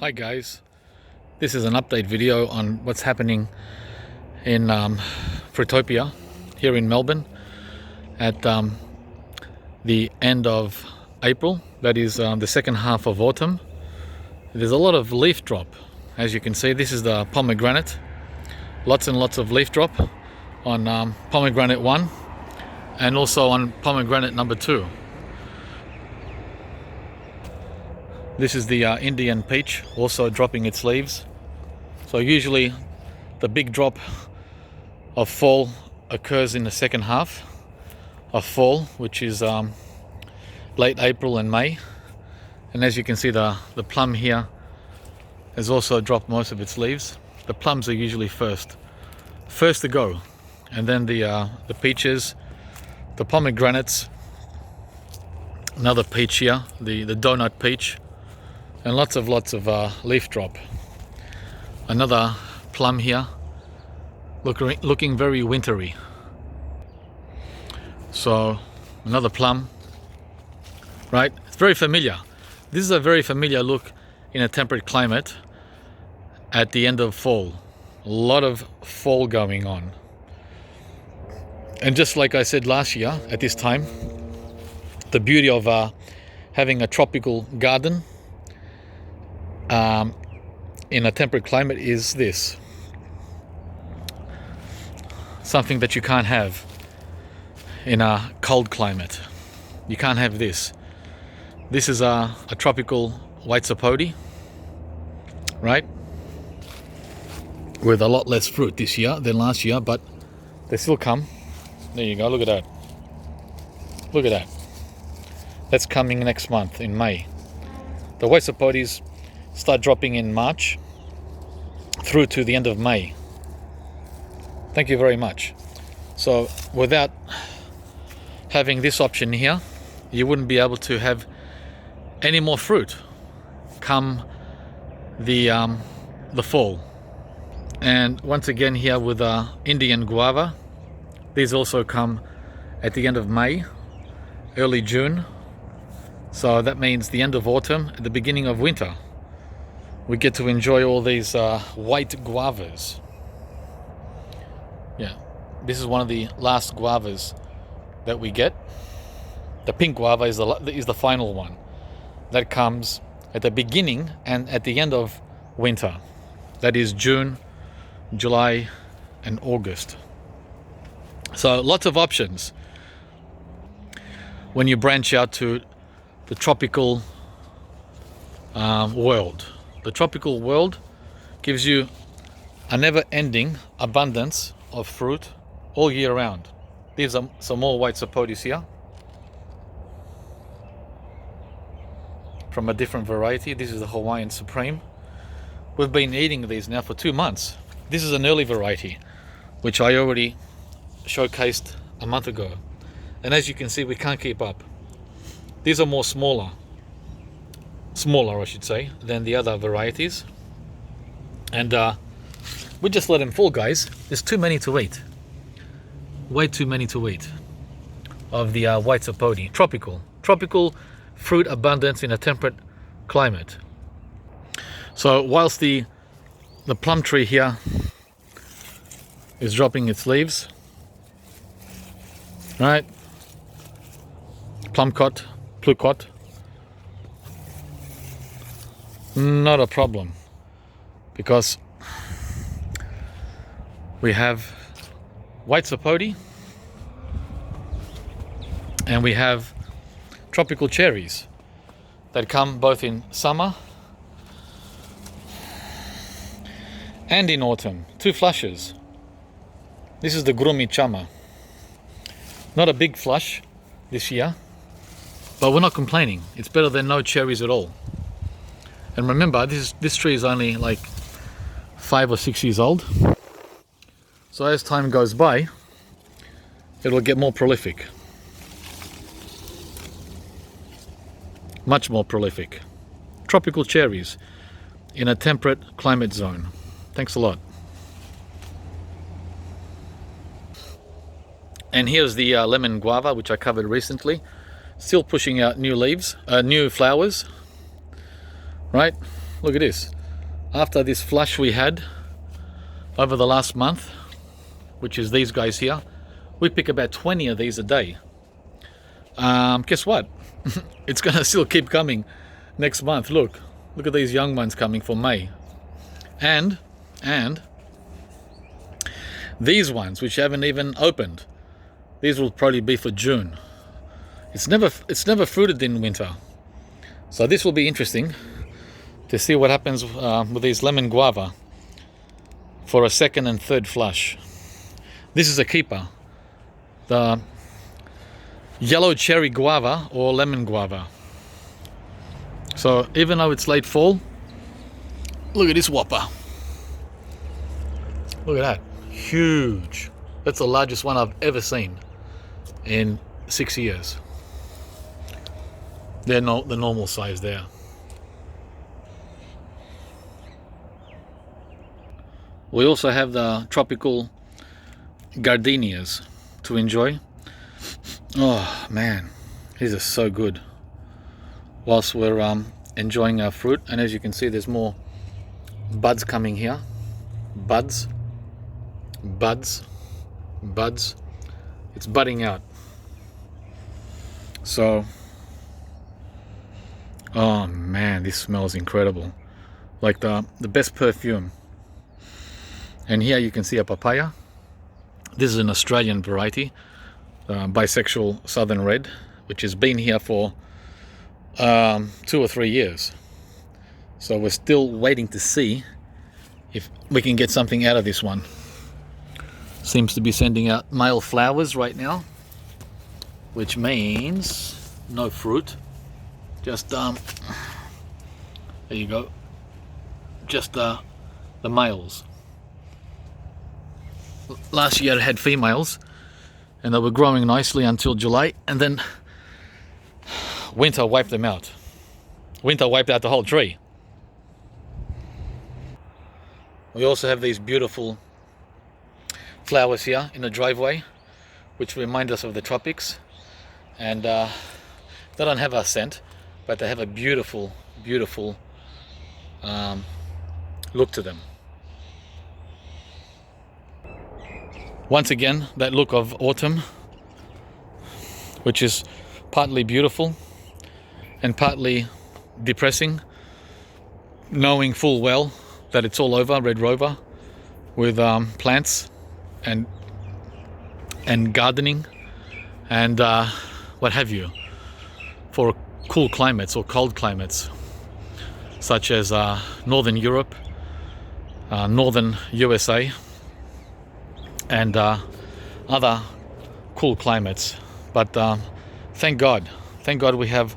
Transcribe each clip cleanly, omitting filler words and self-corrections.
Hi guys, this is an update video on what's happening in Fruitopia here in Melbourne at the end of April. That is the second half of autumn. There's a lot of leaf drop. As you can see, this is the pomegranate. Lots and lots of leaf drop on pomegranate 1 and also on pomegranate number 2. This is the Indian peach, also dropping its leaves. So usually the big drop of fall occurs in the second half of fall, which is late April and May. And as you can see, the plum here has also dropped most of its leaves. The plums are usually first to go, and then the peaches, the pomegranates, another peach here, the donut peach, and lots of leaf drop. Another plum here, looking very wintry. So another plum, right? It's very familiar. This is a very familiar look in a temperate climate at the end of fall. A lot of fall going on. And just like I said last year at this time, the beauty of having a tropical garden in a temperate climate is this. Something that you can't have in a cold climate. You can't have this. This is a tropical white sapote, right? With a lot less fruit this year than last year, but they still come. There you go, look at that. Look at that. That's coming next month in May. The white sapotes start dropping in March through to the end of May. Thank you very much. So without having this option here, you wouldn't be able to have any more fruit come the fall. And once again here with Indian guava, these also come at the end of May, early June. So that means the end of autumn, the beginning of winter. We get to enjoy all these white guavas. Yeah, this is one of the last guavas that we get. The pink guava is the final one. That comes at the beginning and at the end of winter. That is June, July, and August. So lots of options when you branch out to the tropical world. The tropical world gives you a never-ending abundance of fruit all year round. These are some more white sapotes here from a different variety. This is the Hawaiian Supreme. We've been eating these now for 2 months. This is an early variety, which I already showcased a month ago. And as you can see, we can't keep up. These are smaller I should say, than the other varieties. And we just let them fall, guys. There's too many to eat. Way too many to eat of the white sapote. Tropical fruit abundance in a temperate climate. So whilst the plum tree here is dropping its leaves, right? Plumcot, plucot, not a problem, because we have white sapote and we have tropical cherries that come both in summer and in autumn. 2 flushes. This is the Grumi Chama. Not a big flush this year, but we're not complaining. It's better than no cherries at all. And remember, this tree is only like 5 or 6 years old. So as time goes by, it'll get more prolific. Much more prolific. Tropical cherries in a temperate climate zone. Thanks a lot. And here's the lemon guava, which I covered recently. Still pushing out new leaves, new flowers. Right? look at this. After this flush we had over the last month, which is these guys here, we pick about 20 of these a day. Guess what? It's gonna still keep coming next month. Look at these young ones coming for May, and these ones which haven't even opened, these will probably be for June. It's never fruited in winter, so this will be interesting to see what happens with these lemon guava for a second and third flush. This is a keeper, the yellow cherry guava or lemon guava. So even though it's late fall, look at this whopper. Look at that, huge. That's the largest one I've ever seen in 6 years. They're not the normal size there. We also have the tropical gardenias to enjoy. Oh man, these are so good. Whilst we're enjoying our fruit, and as you can see, there's more buds coming here. Buds. It's budding out. So, oh man, this smells incredible. Like the best perfume. And here you can see a papaya. This is an Australian variety, bisexual southern red, which has been here for 2 or 3 years. So we're still waiting to see if we can get something out of this one. Seems to be sending out male flowers right now, which means no fruit. Just there you go. Just the males. Last year it had females, and they were growing nicely until July, and then winter wiped them out. Winter wiped out the whole tree. We also have these beautiful flowers here in the driveway, which remind us of the tropics, and they don't have a scent, but they have a beautiful look to them. Once again, that look of autumn, which is partly beautiful and partly depressing, knowing full well that it's all over Red Rover with plants and gardening and what have you, for cool climates or cold climates such as Northern Europe, Northern USA, and other cool climates. But thank God we have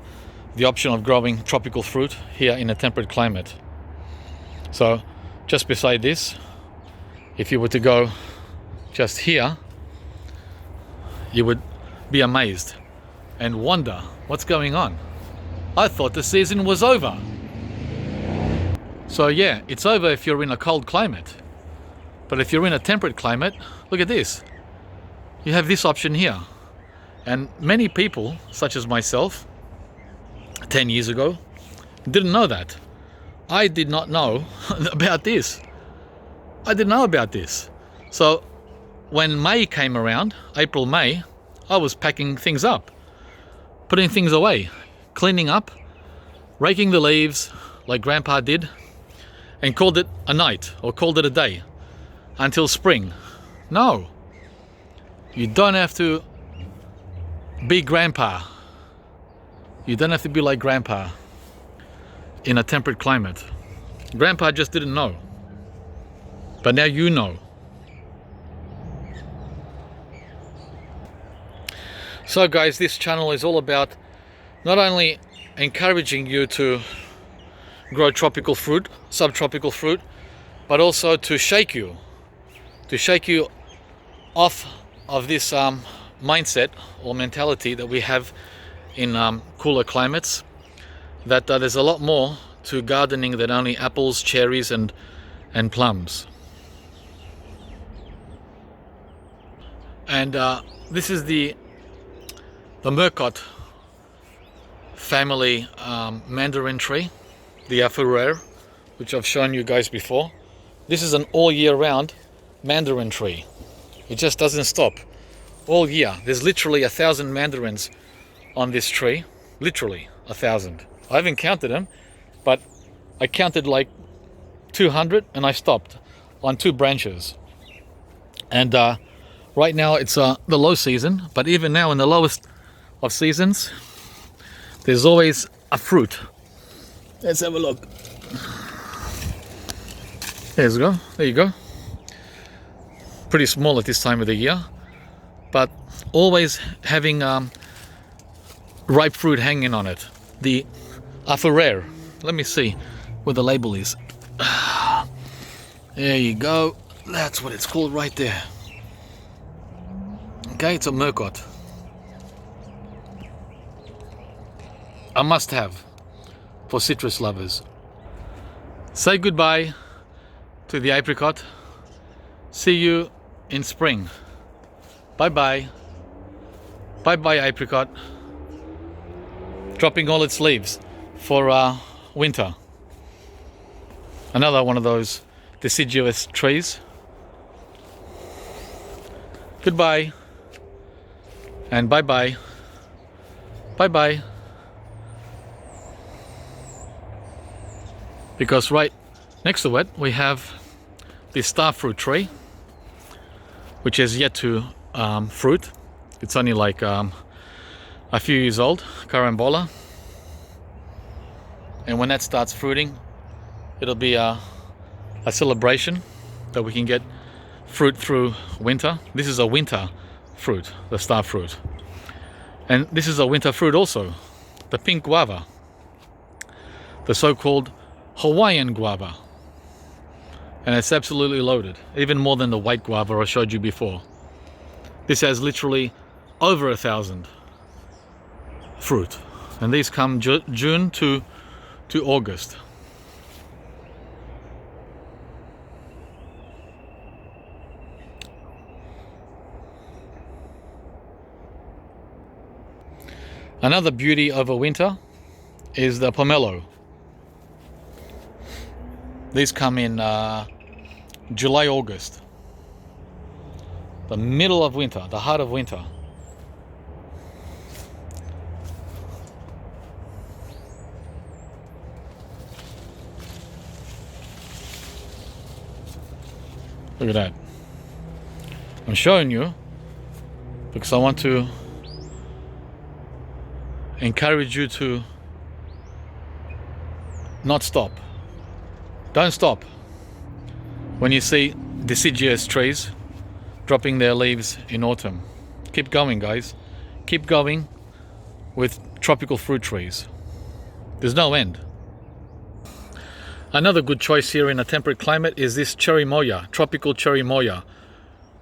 the option of growing tropical fruit here in a temperate climate. So just beside this, if you were to go just here, you would be amazed and wonder what's going on. I thought the season was over. So yeah, it's over if you're in a cold climate. But if you're in a temperate climate, look at this. You have this option here. And many people, such as myself, 10 years ago, didn't know that. I did not know about this. I didn't know about this. So when May came around, April, May, I was packing things up, putting things away, cleaning up, raking the leaves like Grandpa did, and called it a night or called it a day until spring. No, you don't have to be Grandpa. You don't have to be like Grandpa in a temperate climate. Grandpa just didn't know, but now you know. So guys, this channel is all about not only encouraging you to grow tropical fruit, subtropical fruit, but also to shake you off of this mindset or mentality that we have in cooler climates, that there's a lot more to gardening than only apples, cherries and plums. And this is the Murcott family mandarin tree, the Afurer which I've shown you guys before. This is an all year round mandarin tree. It just doesn't stop all year. There's literally 1,000 mandarins on this tree. Literally 1,000. I haven't counted them, but I counted like 200 and I stopped on 2 branches. And right now it's the low season, but even now in the lowest of seasons, there's always a fruit. Let's have a look. There you go. There you go. Pretty small at this time of the year, but always having ripe fruit hanging on it. The Aferrere. Let me see where the label is. There you go. That's what it's called right there. Okay, it's a Murcot. A must-have for citrus lovers. Say goodbye to the apricot. See you in spring. Bye-bye. Bye-bye, apricot. Dropping all its leaves for winter. Another one of those deciduous trees. Goodbye. And bye-bye. Bye-bye. Because right next to it we have this star fruit tree, which has yet to fruit. It's only like a few years old, carambola. And when that starts fruiting, it'll be a celebration that we can get fruit through winter. This is a winter fruit, the star fruit. And this is a winter fruit also, the pink guava, the so-called Hawaiian guava. And it's absolutely loaded, even more than the white guava I showed you before. This has literally over 1,000 fruit, and these come June to August. Another beauty over winter is the pomelo. These come in July, August. The middle of winter, the heart of winter. Look at that. I'm showing you because I want to encourage you to not stop. Don't stop when you see deciduous trees dropping their leaves in autumn. Keep going, guys. Keep going with tropical fruit trees. There's no end. Another good choice here in a temperate climate is this cherry moya, tropical cherry moya,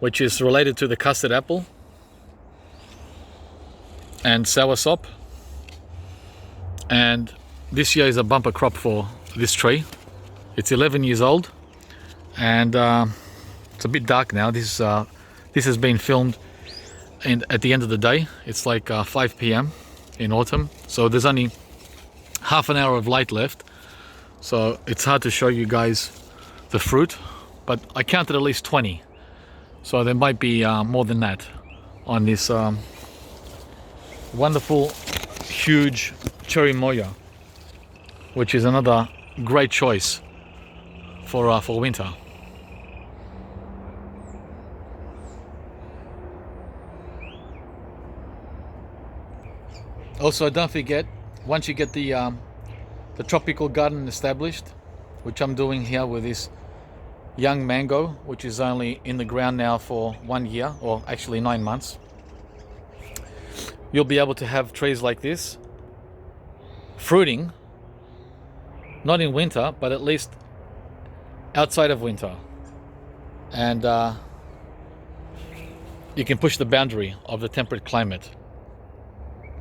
which is related to the custard apple and soursop. And this year is a bumper crop for this tree. It's 11 years old, and it's a bit dark now. This has been filmed at the end of the day. It's like 5 p.m. in autumn, so there's only half an hour of light left. So it's hard to show you guys the fruit, but I counted at least 20. So there might be more than that on this wonderful, huge cherry moya, which is another great choice for winter. Also, don't forget, once you get the tropical garden established, which I'm doing here with this young mango, which is only in the ground now for 1 year, or actually 9 months, you'll be able to have trees like this fruiting, not in winter, but at least outside of winter. And you can push the boundary of the temperate climate.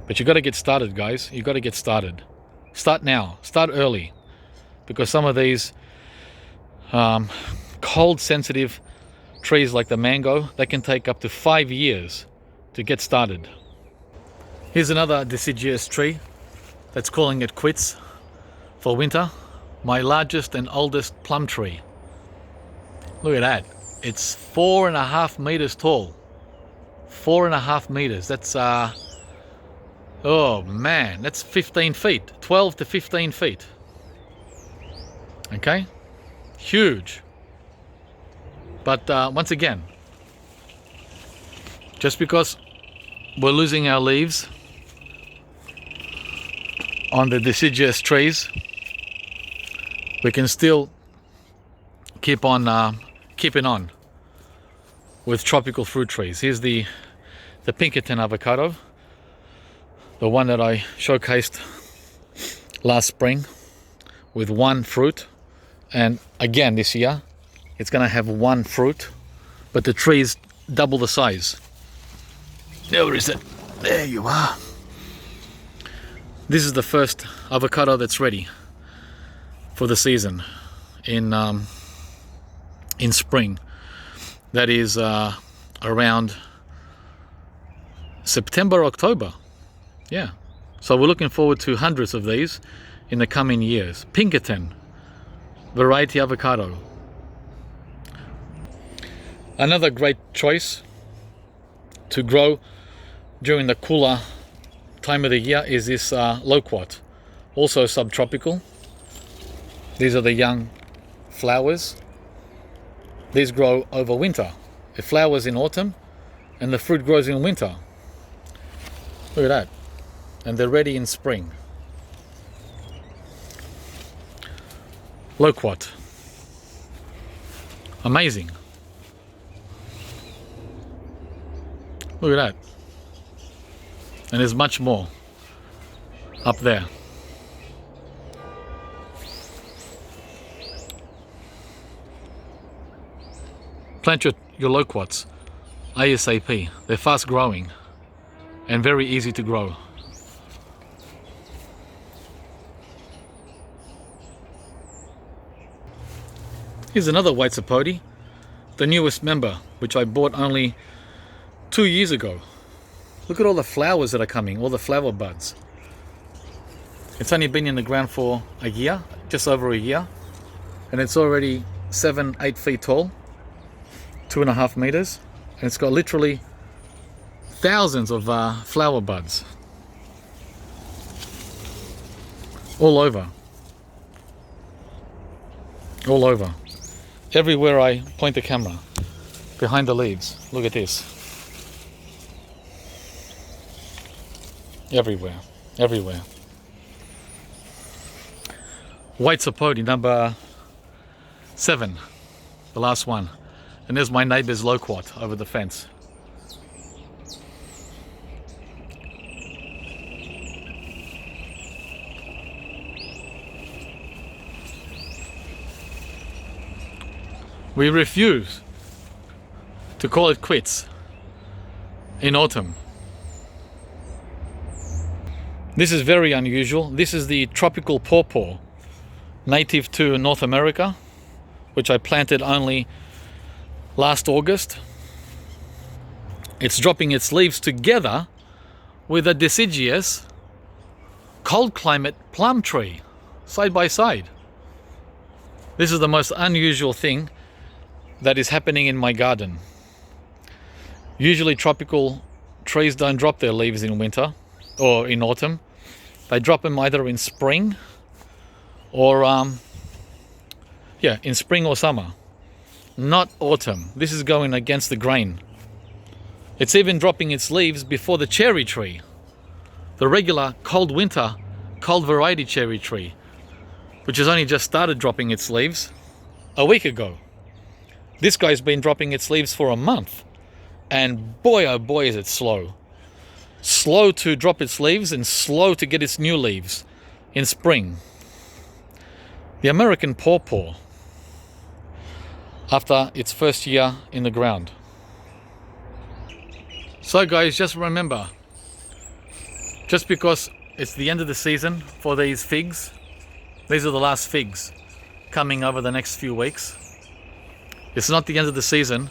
But you got to get started, guys. You got to get started. Start now. Start early, because some of these cold sensitive trees like the mango, they can take up to 5 years to get started. Here's another deciduous tree that's calling it quits for winter, my largest and oldest plum tree. Look at that. It's 4.5 meters tall. 4.5 meters. That's oh man, that's 15 feet. 12 to 15 feet. Okay, huge. But once again, just because we're losing our leaves on the deciduous trees, we can still keep on keeping on with tropical fruit trees. Here's the Pinkerton avocado, the one that I showcased last spring with one fruit, and again this year it's gonna have one fruit, but the tree is double the size. Where is it? There you are. This is the first avocado that's ready for the season in spring. That is around September, October. Yeah. So we're looking forward to hundreds of these in the coming years. Pinkerton variety avocado. Another great choice to grow during the cooler time of the year is this loquat, also subtropical. These are the young flowers. These grow over winter. It flowers in autumn and the fruit grows in winter. Look at that. And they're ready in spring. Loquat. Amazing. Look at that. And there's much more up there. Plant your loquats ASAP. They're fast growing and very easy to grow. Here's another white sapote, the newest member, which I bought only 2 years ago. Look at all the flowers that are coming, all the flower buds. It's only been in the ground for a year, just over a year, and it's already 7-8 feet tall, 2.5 meters, and it's got literally thousands of flower buds all over. All over. Everywhere I point the camera, behind the leaves. Look at this. Everywhere, everywhere. White sapote, number 7, the last one. And there's my neighbor's loquat over the fence. We refuse to call it quits in autumn. This is very unusual. This is the tropical pawpaw, native to North America, which I planted only last August. It's dropping its leaves together with a deciduous cold climate plum tree, side by side. This is the most unusual thing that is happening in my garden. Usually tropical trees don't drop their leaves in winter or in autumn. They drop them either in spring or in spring or summer, not autumn. This is going against the grain. It's even dropping its leaves before the cherry tree, the regular cold winter, cold variety cherry tree, which has only just started dropping its leaves a week ago. This guy's been dropping its leaves for a month, and boy oh boy is it slow. Slow to drop its leaves and slow to get its new leaves in spring. The American pawpaw, after its first year in the ground. So guys, just remember, just because it's the end of the season for these figs, these are the last figs coming over the next few weeks. It's not the end of the season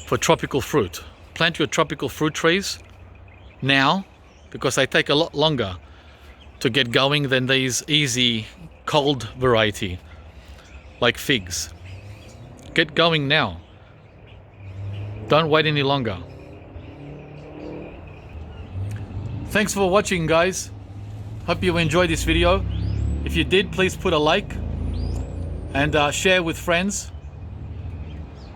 for tropical fruit. Plant your tropical fruit trees now, because they take a lot longer to get going than these easy cold variety, like figs. Get going now. Don't wait any longer. Thanks for watching, guys. Hope you enjoyed this video. If you did, please put a like and share with friends.